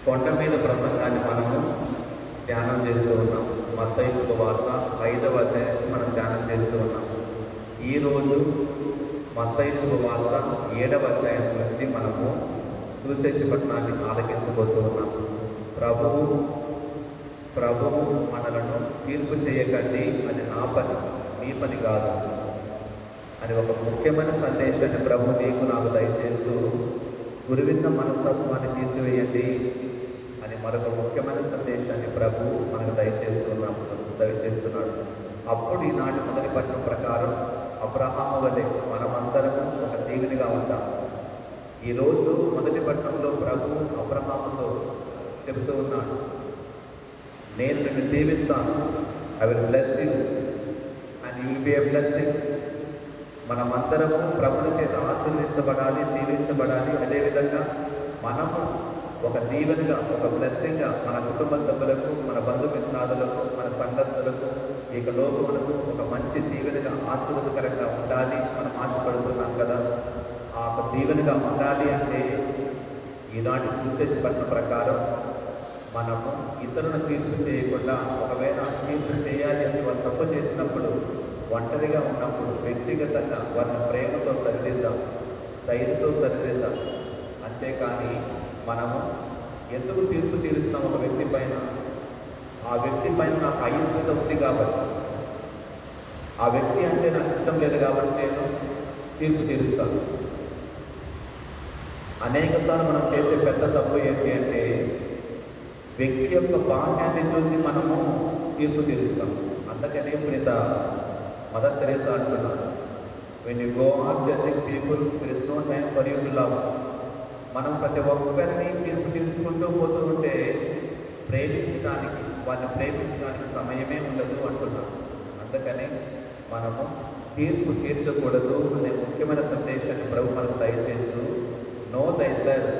కొండ మీద ప్రసంగాన్ని మనము ధ్యానం చేస్తూ ఉన్నాం. మత్తయి శుభవార్త 5వ అధ్యాయం నుంచి మనం ధ్యానం చేస్తూ ఉన్నాం. ఈరోజు మత్తయి శుభవార్త 7వ అధ్యాయం నుంచి మనము సువిశేషపట్నాన్ని ఆలకించబోతూ ఉన్నాం. ప్రభువు మనలను తీర్పు చేయకండి, అది నా పని, మీ పని కాదు అని ఒక ముఖ్యమైన సందేశాన్ని ప్రభు నీకు నాకు దయచేస్తూ, గురువిన్న మనస్తత్వాన్ని తీసివేయండి అని మరొక ముఖ్యమైన సందేశాన్ని ప్రభు మనకు దయచేస్తున్నాడు. అప్పుడు ఈనాటి మొదటి పట్టణం ప్రకారం అబ్రహాము వలె మనమందరము ఒక దీవెనగా ఉంటాం. ఈరోజు మొదటి పట్టణంలో ప్రభు అబ్రహాముతో చెబుతూ ఉన్నాడు, నేను నిన్ను దీవిస్తాను, I will bless you and you will be a blessing. మనమందరము ప్రభుని చేత ఆశీర్వదించబడాలి, దీవించబడాలి. అదేవిధంగా మనము ఒక దీవెనగా, ఒక బ్లెస్సింగ్గా మన కుటుంబ సభ్యులకు, మన బంధుమిత్రాదులకు, మన సంఘస్థులకు, ఇక లోకములకు ఒక మంచి దీవెనగా, ఆశీర్వదకరంగా ఉండాలి. మనం ఆశపడుతున్నాం కదా. ఆ ఒక దీవెనగా ఉండాలి అంటే ఈనాటి సువిశేషపట్న ప్రకారం మనము ఇతరులను తీర్పు చేయకుండా, ఒకవేళ తీర్పు చేయాలి అని వారు తప్పు చేసినప్పుడు, ఒంటరిగా ఉన్నప్పుడు వ్యక్తిగతంగా వారిని ప్రేమతో సరిదిద్దాం, దయతో సరిదిద్దాం. అంతేకాని మనము ఎందుకు తీర్పు తీరుస్తాం ఒక వ్యక్తి పైన? ఆ వ్యక్తి పైన నాకు అయిష్టత ఉంది కాబట్టి, ఆ వ్యక్తి అంటే నాకు ఇష్టం లేదు కాబట్టి నేను తీర్పు తీరుస్తాను. అనేకసార్లు మనం చేసే పెద్ద తప్పు ఏంటి అంటే, వ్యక్తి యొక్క బాహ్యాన్ని చూసి మనము తీర్పు తీరుస్తాం. అందుకనే పునీత మదర్ తెరేసా అంటున్నారు, when you go on judging people, there is no time for you to love. మనం ప్రతి ఒక్కరిని తీర్పు తీర్చుకుంటూ పోతూ ఉంటే ప్రేమించడానికి, వారిని ప్రేమించడానికి సమయమే ఉండదు అంటున్నాం. అందుకని మనము తీర్పు తీర్చకూడదు అనే ముఖ్యమైన సందేశాన్ని ప్రభు మనకు దయచేస్తూ, నో థైసెల్ఫ్,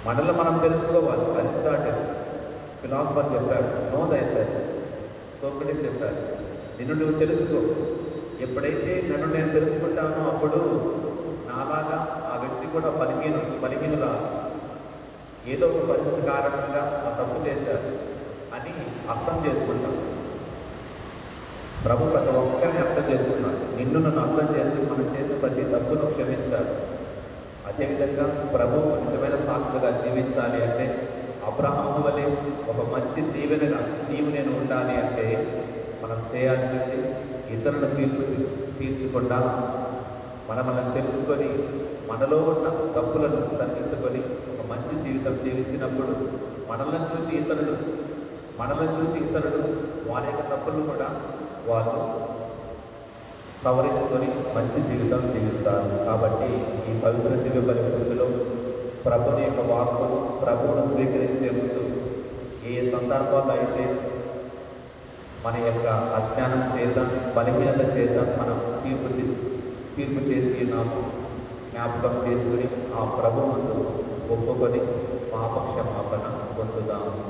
మనల్ని మనం తెలుసుకోవాలి. అరిస్టాటిల్ ఫిలాసఫర్ చెప్పాడు, నో థైసెల్ఫ్. సోక్రటీస్ చెప్పారు, నిన్ను నువ్వు తెలుసుకో. ఎప్పుడైతే నన్ను నేను తెలుసుకుంటానో అప్పుడు నాలాగా ఆ వ్యక్తి కూడా బలహీనులా, ఏదో ఒక పరిస్థితి కారణంగా ఆ తప్పు చేశారు అని అర్థం చేసుకుంటాం. ప్రభు ప్రతి ఒక్కరిని అర్థం చేసుకున్నాడు. నిన్ను నన్ను అర్థం చేసి మనం చేసే ప్రతి తప్పును క్షమించాలి. అదేవిధంగా ప్రభు నిజమైన సాక్షులుగా జీవించాలి అంటే, అబ్రహాము వలె ఒక మంచి దీవెనగా నీవు నేను ఉండాలి అంటే మనం చేయాల్సింది ఇతరుల తీర్చకుండా మనల్ని తెలుసుకొని, మనలో ఉన్న తప్పులను సరిదిద్దుకొని ఒక మంచి జీవితం జీవించినప్పుడు మనల్ని చూసి ఇతరులు వారి యొక్క తప్పులను కూడా వాళ్ళు సవరించుకొని మంచి జీవితం జీవిస్తారు. కాబట్టి ఈ పవిత్ర దివ్య బలి పూజలో ప్రభుని యొక్క వాక్కును, ప్రభువును స్వీకరించే ముందు ఏ సందర్భాల్లో అయితే మన యొక్క అజ్ఞానం చేత, బలహీనత చేత మనం తీర్పు చేసి జ్ఞాపకం చేసుకుని ఆ ప్రభువును ఒప్పుకొని పాపక్షమాపణ పొందుదాం.